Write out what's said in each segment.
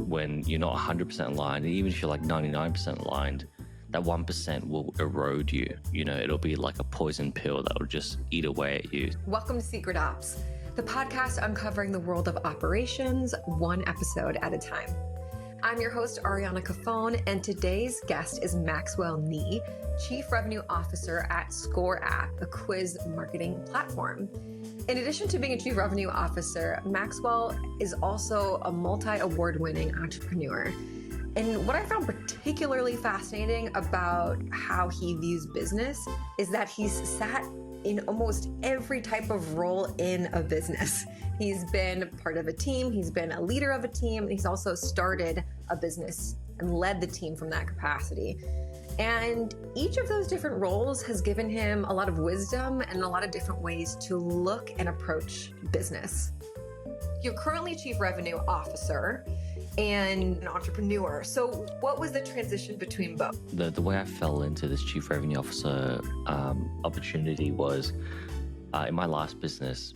when you're not 100% aligned, and even if you're like 99% aligned, that 1% will erode you. It'll be like a poison pill that will just eat away at you. Welcome to Secret Ops, the podcast uncovering the world of operations, one episode at a time. I'm your host, Ariana Cafone, and today's guest is Maxwell Nee, Chief Revenue Officer at ScoreApp, a quiz marketing platform. In addition to being a Chief Revenue Officer, Maxwell is also a multi-award-winning entrepreneur. And what I found particularly fascinating about how he views business is that he's sat in almost every type of role in a business. He's been part of a team, he's been a leader of a team, and he's also started a business and led the team from that capacity. And each of those different roles has given him a lot of wisdom and a lot of different ways to look and approach business. You're currently Chief Revenue Officer and an entrepreneur. So what was the transition between both? The way I fell into this Chief Revenue Officer opportunity was in my last business,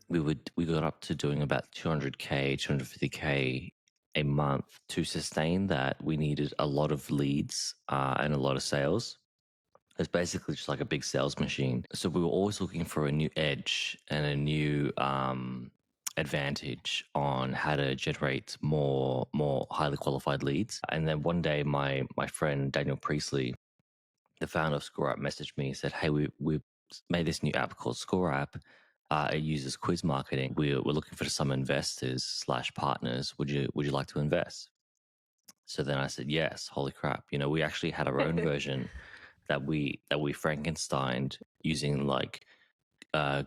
we got up to doing about 200K, 250K a month. To sustain that, we needed a lot of leads and a lot of sales. It's basically just like a big sales machine. So we were always looking for a new edge and a new advantage on how to generate more highly qualified leads. And then one day, my friend Daniel Priestley, the founder of ScoreApp, messaged me and said, "Hey, we made this new app called ScoreApp. It uses quiz marketing. We're looking for some investors / partners. Would you like to invest?" So then I said, yes. Holy crap. We actually had our own version that we Frankensteined using like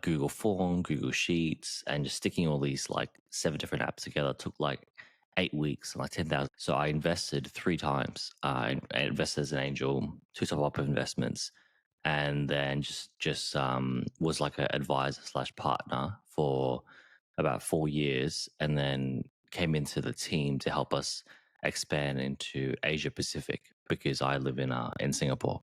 Google Form, Google Sheets, and just sticking all these like 7 different apps together. It took like 8 weeks and like 10,000. So I invested 3 times. I invested as an angel, 2 top-up investments, and then just was like an advisor / partner for about 4 years, and then came into the team to help us expand into Asia Pacific because I live in Singapore.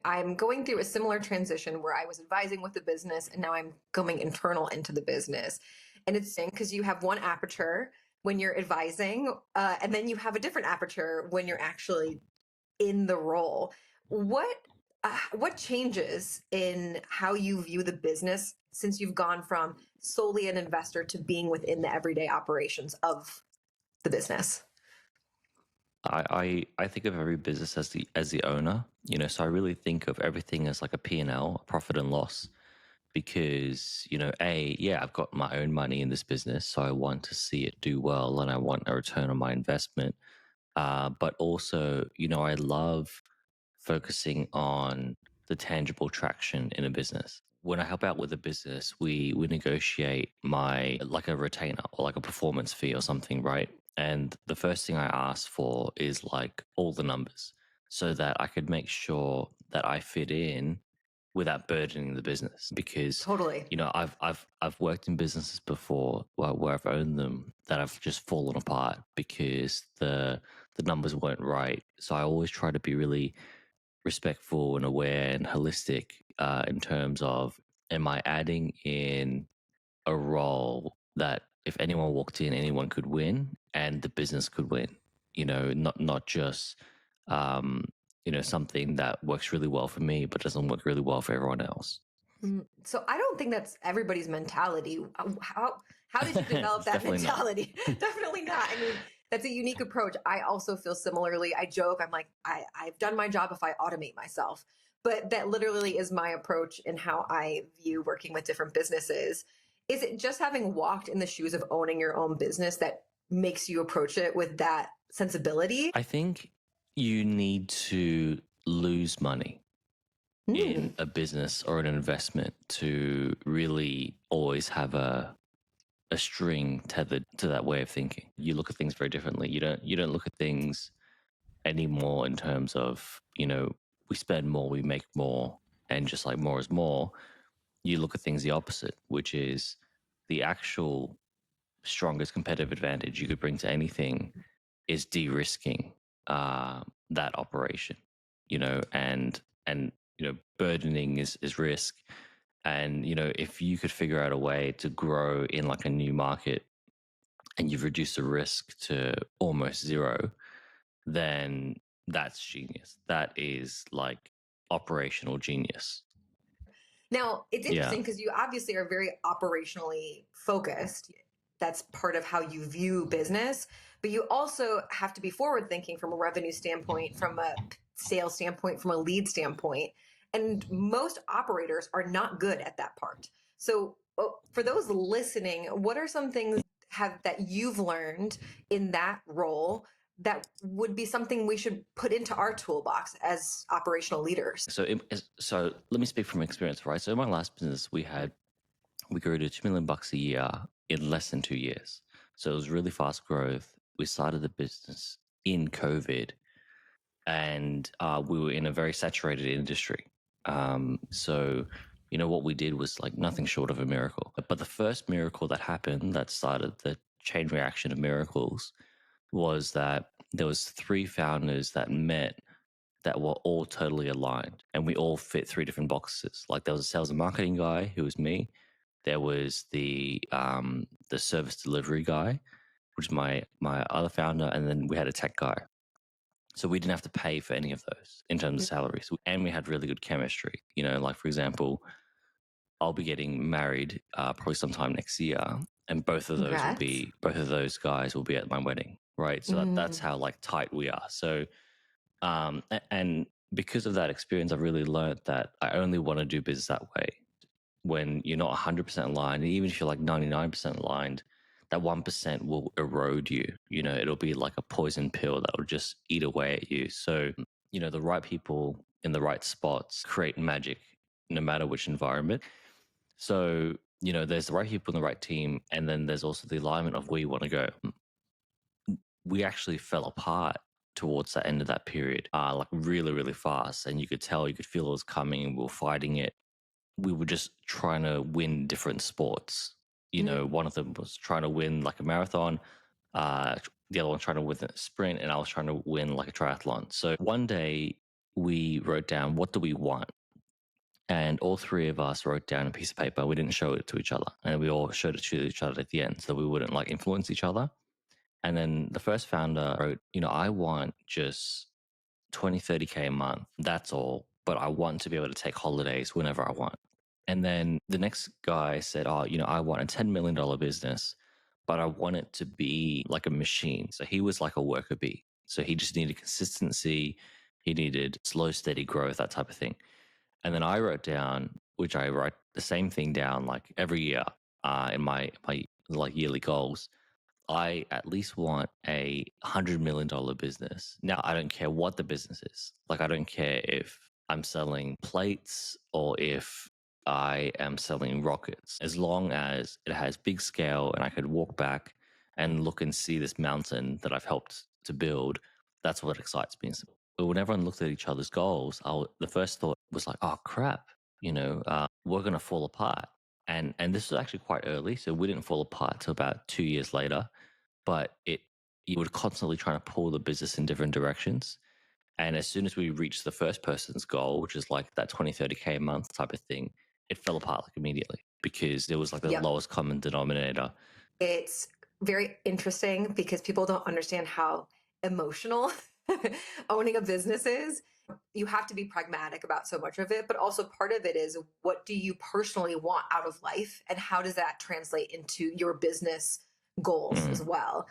I'm going through a similar transition where I was advising with the business and now I'm going internal into the business. And it's interesting because you have one aperture when you're advising, and then you have a different aperture when you're actually in the role. What changes in how you view the business since you've gone from solely an investor to being within the everyday operations of the business? I think of every business as the owner, so I really think of everything as like a P&L, a profit and loss, because, I've got my own money in this business, so I want to see it do well and I want a return on my investment. But also, I love focusing on the tangible traction in a business. When I help out with a business, we negotiate like a retainer or like a performance fee or something, right? And the first thing I ask for is like all the numbers so that I could make sure that I fit in without burdening the business. Because Totally. I've worked in businesses before where I've owned them that have just fallen apart because the numbers weren't right. So I always try to be really respectful and aware and holistic in terms of, am I adding in a role that if anyone walked in, anyone could win and the business could win, not just, something that works really well for me, but doesn't work really well for everyone else. So I don't think that's everybody's mentality. How did you develop that mentality? Definitely not. I mean, that's a unique approach. I also feel similarly. I joke, I'm like, I've done my job if I automate myself. But that literally is my approach in how I view working with different businesses. Is it just having walked in the shoes of owning your own business that makes you approach it with that sensibility? I think you need to lose money in a business or an investment to really always have a string tethered to that way of thinking. You look at things very differently. You don't look at things anymore in terms of, we spend more, we make more, and just like more is more. You look at things the opposite, which is the actual strongest competitive advantage you could bring to anything is de-risking that operation, and burdening is risk. And, if you could figure out a way to grow in like a new market and you've reduced the risk to almost zero, then that's genius. That is like operational genius. Now, it's Yeah. interesting because you obviously are very operationally focused. That's part of how you view business, but you also have to be forward thinking from a revenue standpoint, from a sales standpoint, from a lead standpoint. And most operators are not good at that part. So, for those listening, what are some things that you've learned in that role that would be something we should put into our toolbox as operational leaders? So let me speak from experience, right? So in my last business, we grew to $2 million a year in less than 2 years. So it was really fast growth. We started the business in COVID, and we were in a very saturated industry. So what we did was like nothing short of a miracle. But the first miracle that happened that started the chain reaction of miracles was that there was 3 founders that met that were all totally aligned, and we all fit 3 different boxes. Like there was a sales and marketing guy who was me. There was the service delivery guy, which is my other founder, and then we had a tech guy. So we didn't have to pay for any of those in terms of salaries, and we had really good chemistry. Like for example, I'll be getting married probably sometime next year, and both of those guys will be at my wedding, right? So that's how like tight we are. So and because of that experience, I've really learned that I only want to do business that way. When you're not 100% aligned, and even if you're like 99% aligned, that 1% will erode you. It'll be like a poison pill that will just eat away at you. So, the right people in the right spots create magic no matter which environment. So, there's the right people in the right team, and then there's also the alignment of where you want to go. We actually fell apart towards the end of that period, like really, really fast. And you could feel it was coming, and we were fighting it. We were just trying to win different sports. One of them was trying to win like a marathon. The other one trying to win a sprint, and I was trying to win like a triathlon. So one day we wrote down, what do we want? And all 3 of us wrote down a piece of paper. We didn't show it to each other, and we all showed it to each other at the end so we wouldn't like influence each other. And then the first founder wrote, I want just 20, 30K a month. That's all. But I want to be able to take holidays whenever I want. And then the next guy said, I want a $10 million business, but I want it to be like a machine. So he was like a worker bee. So he just needed consistency. He needed slow, steady growth, that type of thing. And then I wrote down, which I write the same thing down like every year in my like yearly goals. I at least want a $100 million business. Now, I don't care what the business is. Like, I don't care if I'm selling plates or if I am selling rockets. As long as it has big scale and I could walk back and look and see this mountain that I've helped to build, that's what excites me. But when everyone looked at each other's goals, the first thought was like, oh, crap, we're going to fall apart. And this was actually quite early, so we didn't fall apart till about 2 years later. But you were constantly trying to pull the business in different directions. And as soon as we reached the first person's goal, which is like that 20, 30K a month type of thing, it fell apart like immediately because it was like the lowest common denominator. It's very interesting because people don't understand how emotional owning a business is. You have to be pragmatic about so much of it, but also part of it is, what do you personally want out of life, and how does that translate into your business goals as well?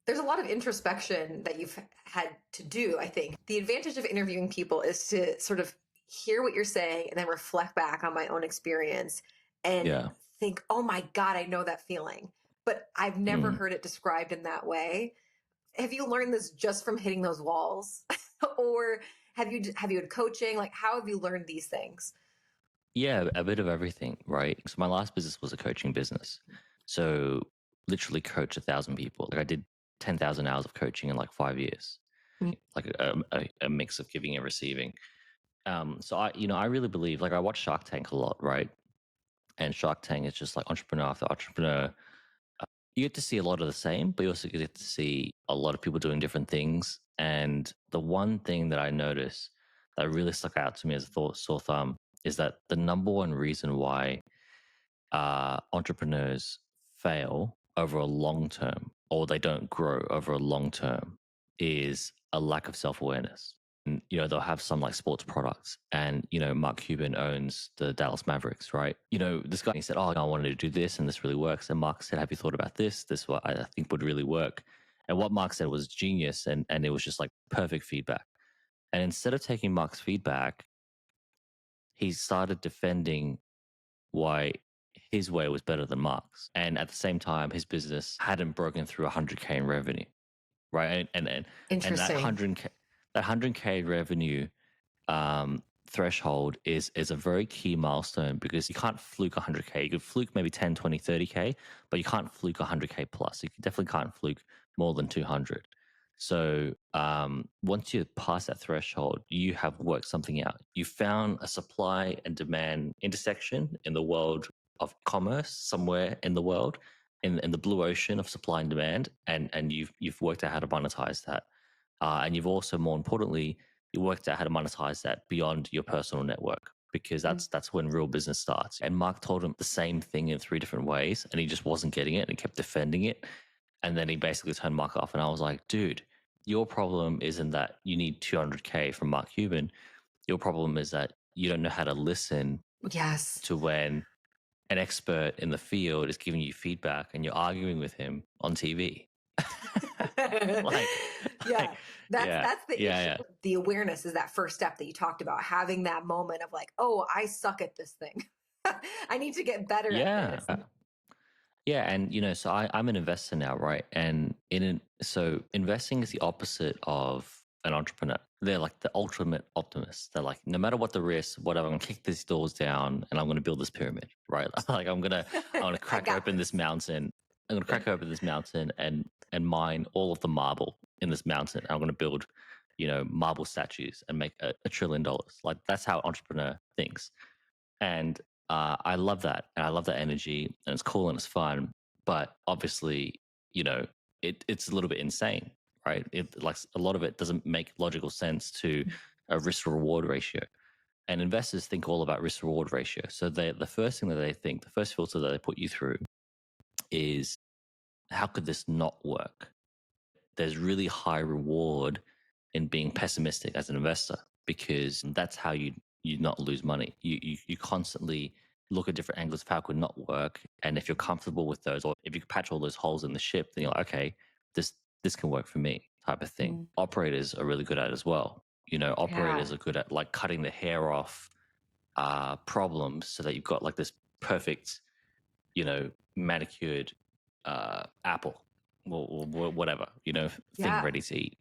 There's a lot of introspection that you've had to do, I think. The advantage of interviewing people is to sort of hear what you're saying and then reflect back on my own experience and think, oh my God, I know that feeling. But I've never heard it described in that way. Have you learned this just from hitting those walls? Or have you had coaching? Like, how have you learned these things? Yeah, a bit of everything, right? So my last business was a coaching business. So literally coached 1,000 people. Like I did 10,000 hours of coaching in like 5 years, like a mix of giving and receiving. So I really believe, like I watch Shark Tank a lot, right? And Shark Tank is just like entrepreneur after entrepreneur. You get to see a lot of the same, but you also get to see a lot of people doing different things. And the one thing that I noticed that really stuck out to me as a sore thumb is that the number one reason why entrepreneurs fail over a long term or they don't grow over a long term is a lack of self-awareness. And, they'll have some like sports products, and, Mark Cuban owns the Dallas Mavericks, right? This guy, he said, oh, I wanted to do this and this really works. And Mark said, have you thought about this? This what I think would really work. And what Mark said was genius, and it was just like perfect feedback. And instead of taking Mark's feedback, he started defending why his way was better than Mark's. And at the same time, his business hadn't broken through 100K in revenue, right? And that Interesting. 100K revenue threshold is a very key milestone, because you can't fluke 100K. You could fluke maybe 10, 20, 30K, but you can't fluke 100K plus. You definitely can't fluke more than 200. So once you pass that threshold, you have worked something out. You found a supply and demand intersection in the world of commerce, somewhere in the world, in the blue ocean of supply and demand, and you've worked out how to monetize that. And you've also, more importantly, you worked out how to monetize that beyond your personal network, because that's when real business starts. And Mark told him the same thing in 3 different ways, and he just wasn't getting it, and he kept defending it. And then he basically turned Mark off. And I was like, dude, your problem isn't that you need 200K from Mark Cuban. Your problem is that you don't know how to listen Yes. to when an expert in the field is giving you feedback and you're arguing with him on TV. like, Yeah. That's the issue. yeah. The awareness is that first step that you talked about, having that moment of like, oh, I suck at this thing. I need to get better at this. Yeah, and so I'm an investor now, right? And so investing is the opposite of an entrepreneur. They're like the ultimate optimists. They're like, no matter what the risk, whatever, I'm gonna kick these doors down and I'm gonna build this pyramid, right? Like I'm gonna crack open this mountain. I'm gonna crack open this mountain and mine all of the marble in this mountain. I'm gonna build, marble statues and make $1 trillion. Like that's how entrepreneur thinks. And I love that. And I love that energy, and it's cool and it's fun. But obviously, it's a little bit insane, right? Like a lot of it doesn't make logical sense to a risk reward ratio. And investors think all about risk reward ratio. So the first thing that they think, the first filter that they put you through is, how could this not work? There's really high reward in being pessimistic as an investor, because that's how you not lose money. You constantly look at different angles of how it could not work, and if you're comfortable with those, or if you can patch all those holes in the ship, then you're like, okay, this can work for me, type of thing. Operators are really good at it as well. Operators are good at like cutting the hair off problems, so that you've got like this perfect, manicured apple or whatever, thing ready to eat.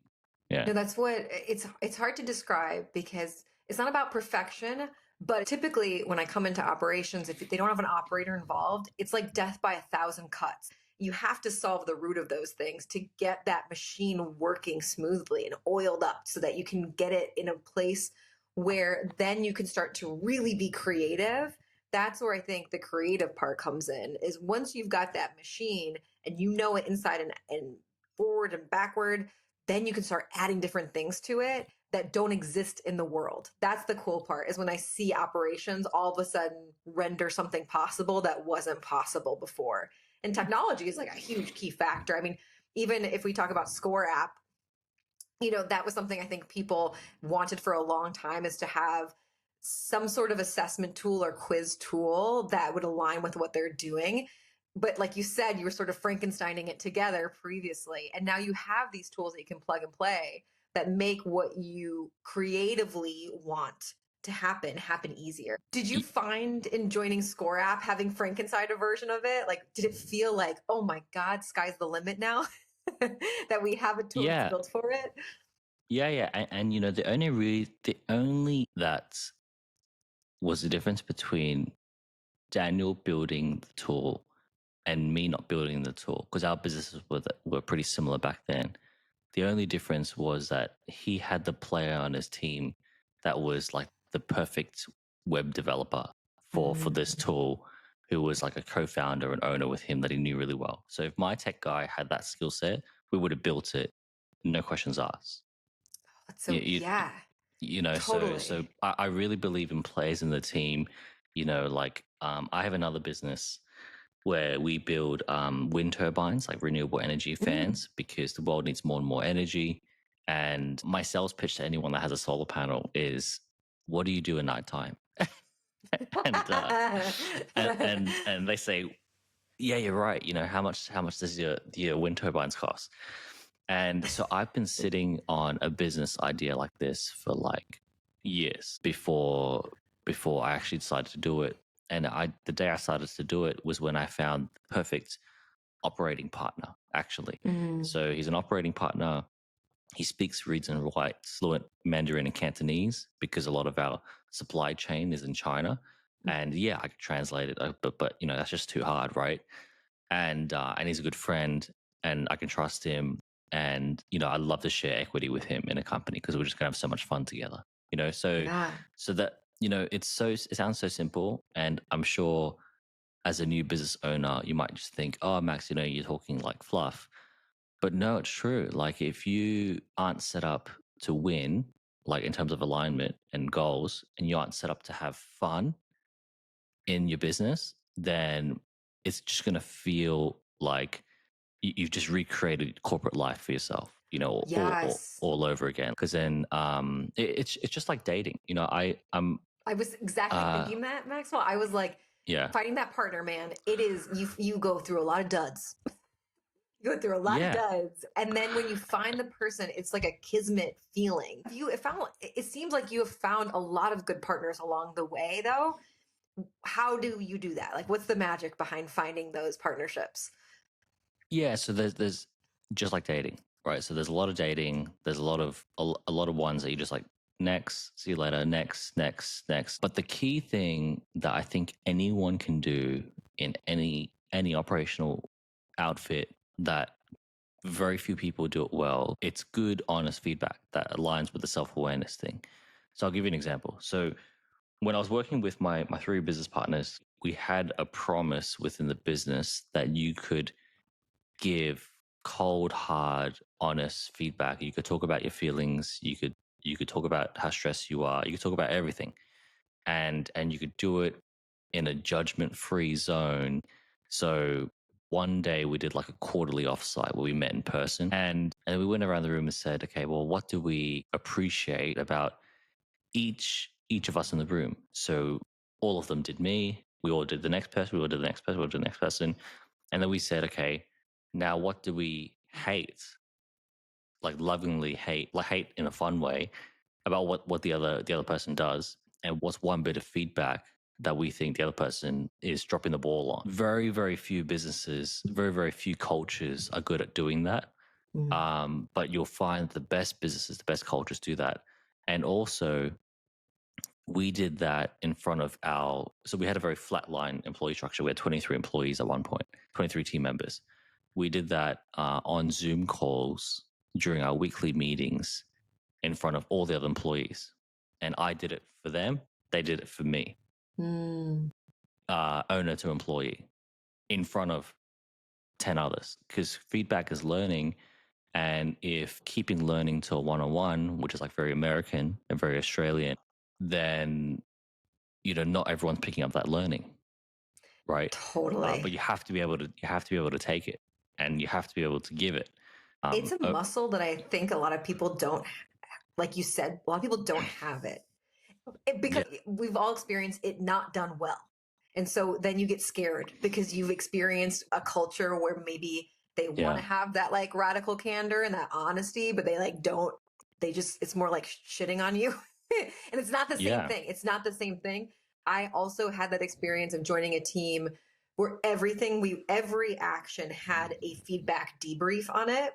Yeah. No, that's what it's hard to describe, because it's not about perfection, but typically when I come into operations, if they don't have an operator involved, it's like death by 1,000 cuts. You have to solve the root of those things to get that machine working smoothly and oiled up, so that you can get it in a place where then you can start to really be creative. That's where I think the creative part comes in, is once you've got that machine and you know it inside and forward and backward, then you can start adding different things to it that don't exist in the world. That's the cool part, is when I see operations all of a sudden render something possible that wasn't possible before. And technology is like a huge key factor. I mean, even if we talk about ScoreApp, that was something I think people wanted for a long time, is to have some sort of assessment tool or quiz tool that would align with what they're doing. But like you said, you were sort of Frankensteining it together previously. And now you have these tools that you can plug and play that make what you creatively want to happen easier. Did you find in joining ScoreApp, having Frankenstein a version of it, like, did it feel like, oh my God, sky's the limit now that we have a tool built for it? Yeah. And the only that was the difference between Daniel building the tool and me not building the tool, because our businesses were pretty similar back then. The only difference was that he had the player on his team that was like the perfect web developer for this tool, who was like a co-founder and owner with him that he knew really well. So if my tech guy had that skill set, we would have built it, no questions asked. So totally. So I really believe in players in the team. I have another business where we build wind turbines, like renewable energy fans, because the world needs more and more energy. And my sales pitch to anyone that has a solar panel is, what do you do at nighttime? and, uh, and they say, yeah, you're right. You know, how much does your wind turbines cost? And so I've been sitting on a business idea like this for like years before I actually decided to do it. And the day I started to do it was when I found the perfect operating partner, actually. Mm. So he's an operating partner. He speaks, reads, and writes fluent Mandarin and Cantonese because a lot of our supply chain is in China. And yeah, I could translate it, but you know, that's just too hard, right? And he's a good friend, and I can trust him. And you know, I'd love to share equity with him in a company because we're just gonna have so much fun together. You know, Yeah. so that you know, it sounds so simple, and I'm sure as a new business owner, you might just think, oh, Max, you know, you're talking like fluff. But no, it's true. Like if you aren't set up to win, like in terms of alignment and goals, and you aren't set up to have fun in your business, then it's just going to feel like you've just recreated corporate life for yourself, you know, Yes. all over again. Because then it's just like dating. You know, I was exactly thinking that, Maxwell. I was like, yeah, finding that partner, man, it is, you go through a lot of duds. You go through a lot of yeah. duds. And then when you find the person, it's like a kismet feeling. It seems like you have found a lot of good partners along the way, though. How do you do that? Like, what's the magic behind finding those partnerships? Yeah, so there's just like dating, right? So there's a lot of dating. There's a lot of ones that you just like next, see you later, next, next, next. But the key thing that I think anyone can do in any operational outfit that very few people do it well, it's good, honest feedback that aligns with the self-awareness thing. So I'll give you an example. So when I was working with my three business partners, we had a promise within the business that you could give cold, hard, honest feedback. You could talk about your feelings. You could talk about how stressed you are. You could talk about everything, and you could do it in a judgment-free zone. So one day we did like a quarterly offsite where we met in person, and we went around the room and said, okay, well, what do we appreciate about each of us in the room? So all of them did me. We all did the next person. We all did the next person. We all did the next person. And then we said, okay, now what do we hate? Like lovingly hate, like hate in a fun way about what the other person does, and what's one bit of feedback that we think the other person is dropping the ball on. Very, very few businesses, very, very few cultures are good at doing that. But you'll find the best businesses, the best cultures do that. And also, we did that in front of so we had a very flatline employee structure. We had 23 employees at one point, 23 team members. We did that on Zoom calls during our weekly meetings in front of all the other employees. And I did it for them. They did it for me, Mm. owner to employee, in front of 10 others, because feedback is learning. And if keeping learning to a one-on-one, which is like very American and very Australian, then you know, not everyone's picking up that learning, right? Totally. But you have to be able to take it, and you have to be able to give it. It's a muscle that I think a lot of people don't, like you said, a lot of people don't have it. Because we've all experienced it not done well. And so then you get scared because you've experienced a culture where maybe they want to have that like radical candor and that honesty, but they like don't, it's more like shitting on you. And it's not the same thing. It's not the same thing. I also had that experience of joining a team where every action had a feedback debrief on it.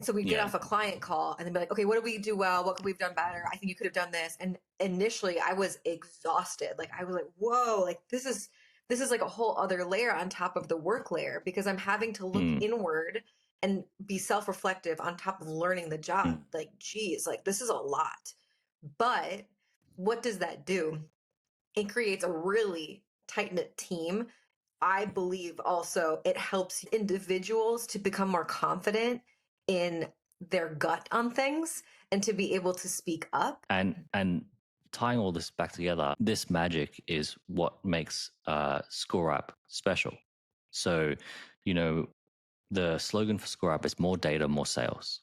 So we get off a client call and then be like, okay, what did we do well? What could we have done better? I think you could have done this. And initially I was exhausted. Like I was like, whoa, like this is like a whole other layer on top of the work layer, because I'm having to look inward and be self-reflective on top of learning the job. Like, geez, like this is a lot. But what does that do? It creates a really tight-knit team. I believe also it helps individuals to become more confident in their gut on things and to be able to speak up. And tying all this back together, this magic is what makes ScoreApp special. So, you know, the slogan for ScoreApp is more data, more sales,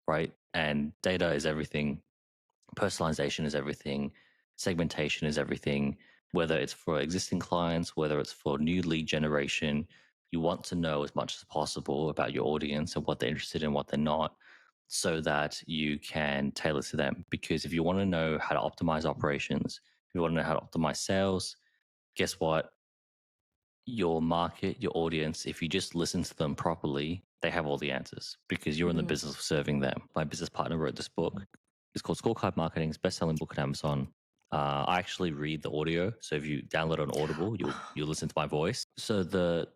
right? And data is everything. Personalization is everything. Segmentation is everything. Whether it's for existing clients, whether it's for new lead generation, you want to know as much as possible about your audience and what they're interested in, what they're not, so that you can tailor to them. Because if you want to know how to optimize operations, if you want to know how to optimize sales, guess what? Your market, your audience, if you just listen to them properly, they have all the answers because you're in the business of serving them. My business partner wrote this book. It's called Scorecard Marketing. It's best-selling book on Amazon. I actually read the audio, so if you download on Audible, you'll listen to my voice. So the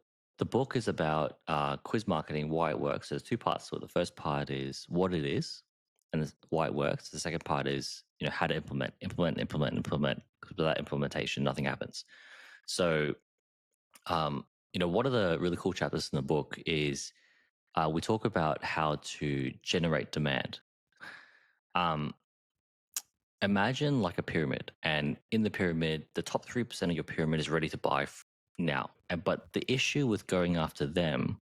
book is about quiz marketing, why it works. So there's two parts to it. The first part is what it is and why it works. The second part is how to implement. Because without implementation, nothing happens. So one of the really cool chapters in the book is we talk about how to generate demand. Imagine like a pyramid, and in the pyramid, the top 3% of your pyramid is ready to buy now. But the issue with going after them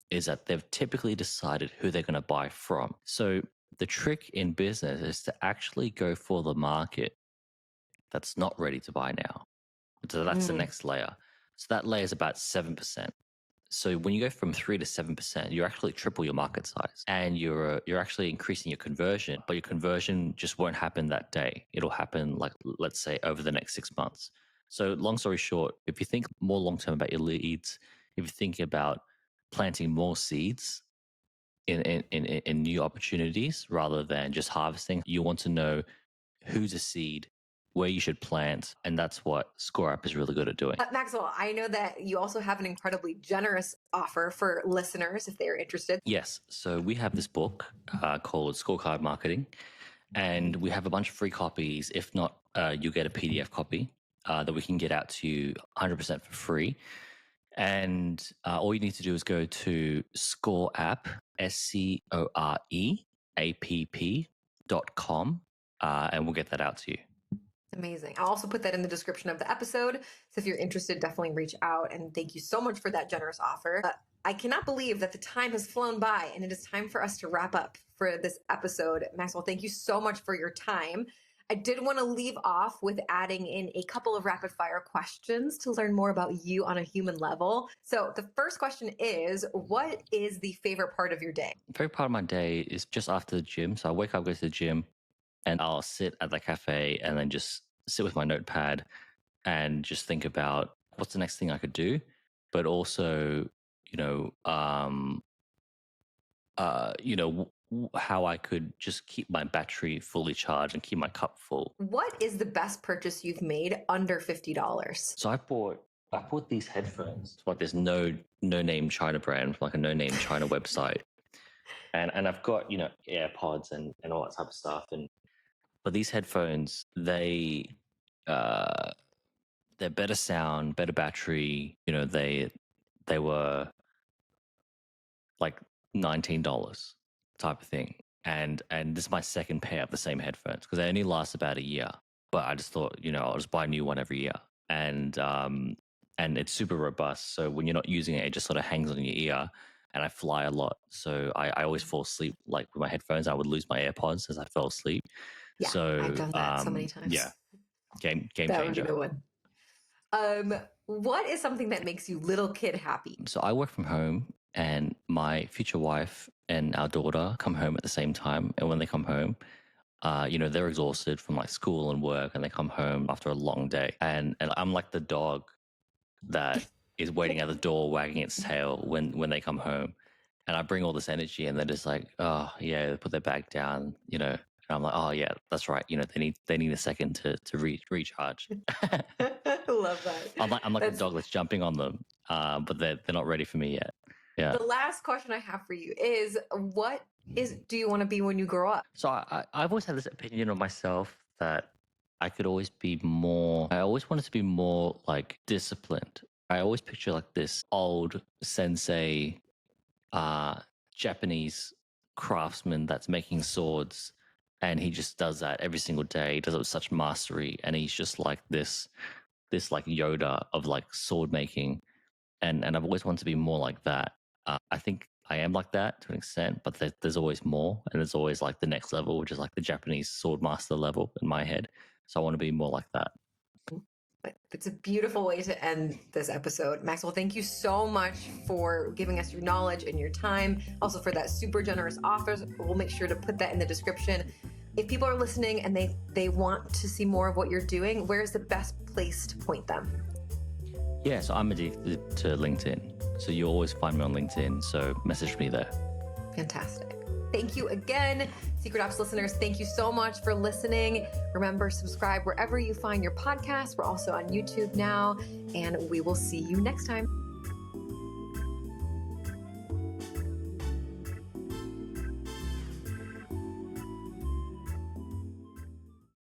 is that they've typically decided who they're going to buy from. So the trick in business is to actually go for the market that's not ready to buy now. So that's the next layer. So that layer is about 7%. So when you go from 3 to 7%, you actually triple your market size, and you're actually increasing your conversion. But your conversion just won't happen that day. It'll happen, like, let's say, over the next 6 months. So long story short, if you think more long term about your leads, if you think about planting more seeds in new opportunities rather than just harvesting, you want to know who's a seed, where you should plant, and that's what ScoreApp is really good at doing. Maxwell, I know that you also have an incredibly generous offer for listeners if they're interested. Yes. So we have this book called Scorecard Marketing, and we have a bunch of free copies. If not, you get a PDF copy that we can get out to you 100% for free. And all you need to do is go to ScoreApp, ScoreApp.com, and we'll get that out to you. Amazing. I'll also put that in the description of the episode. So if you're interested, definitely reach out. And thank you so much for that generous offer. I cannot believe that the time has flown by and it is time for us to wrap up for this episode. Maxwell, thank you so much for your time. I did want to leave off with adding in a couple of rapid fire questions to learn more about you on a human level. So the first question is, what is the favorite part of your day? The favorite part of my day is just after the gym. So I wake up, go to the gym, and I'll sit at the cafe and then just sit with my notepad and just think about what's the next thing I could do, but also, how I could just keep my battery fully charged and keep my cup full. What is the best purchase you've made under $50? So I bought these headphones, like this no name China brand, like a no name China website, and I've got AirPods and all that type of stuff, but these headphones, they're better sound, better battery. They were like $19 type of thing. And this is my second pair of the same headphones because they only last about a year. But I just thought, I'll just buy a new one every year. And it's super robust. So when you're not using it, it just sort of hangs on your ear. And I fly a lot. So I always fall asleep. Like with my headphones, I would lose my AirPods as I fell asleep. Yeah, so I've done that so many times. Yeah. Game that changer. That was a good one. What is something that makes you little kid happy? So I work from home, and my future wife and our daughter come home at the same time. And when they come home, they're exhausted from like school and work, and they come home after a long day. And I'm like the dog that is waiting at the door, wagging its tail when they come home. And I bring all this energy, and they're just like, oh yeah, they put their bag down, And I'm like, oh yeah, that's right. They need a second to recharge. Love that. I'm like a dog that's jumping on them, but they're not ready for me yet. Yeah. The last question I have for you is, do you want to be when you grow up? So I've always had this opinion of myself that I could always be more. I always wanted to be more like disciplined. I always picture like this old sensei, Japanese craftsman that's making swords, and he just does that every single day. He does it with such mastery, and he's just like this like Yoda of like sword making. and I've always wanted to be more like that. I think I am like that to an extent, but there's always more, and there's always like the next level, which is like the Japanese sword master level in my head. So I want to be more like that. It's a beautiful way to end this episode. Maxwell, thank you so much for giving us your knowledge and your time. Also for that super generous offer. We'll make sure to put that in the description. If people are listening and they want to see more of what you're doing, where's the best place to point them? Yeah, so I'm addicted to LinkedIn. So you'll always find me on LinkedIn. So message me there. Fantastic. Thank you again, Secret Ops listeners. Thank you so much for listening. Remember, subscribe wherever you find your podcasts. We're also on YouTube now, and we will see you next time.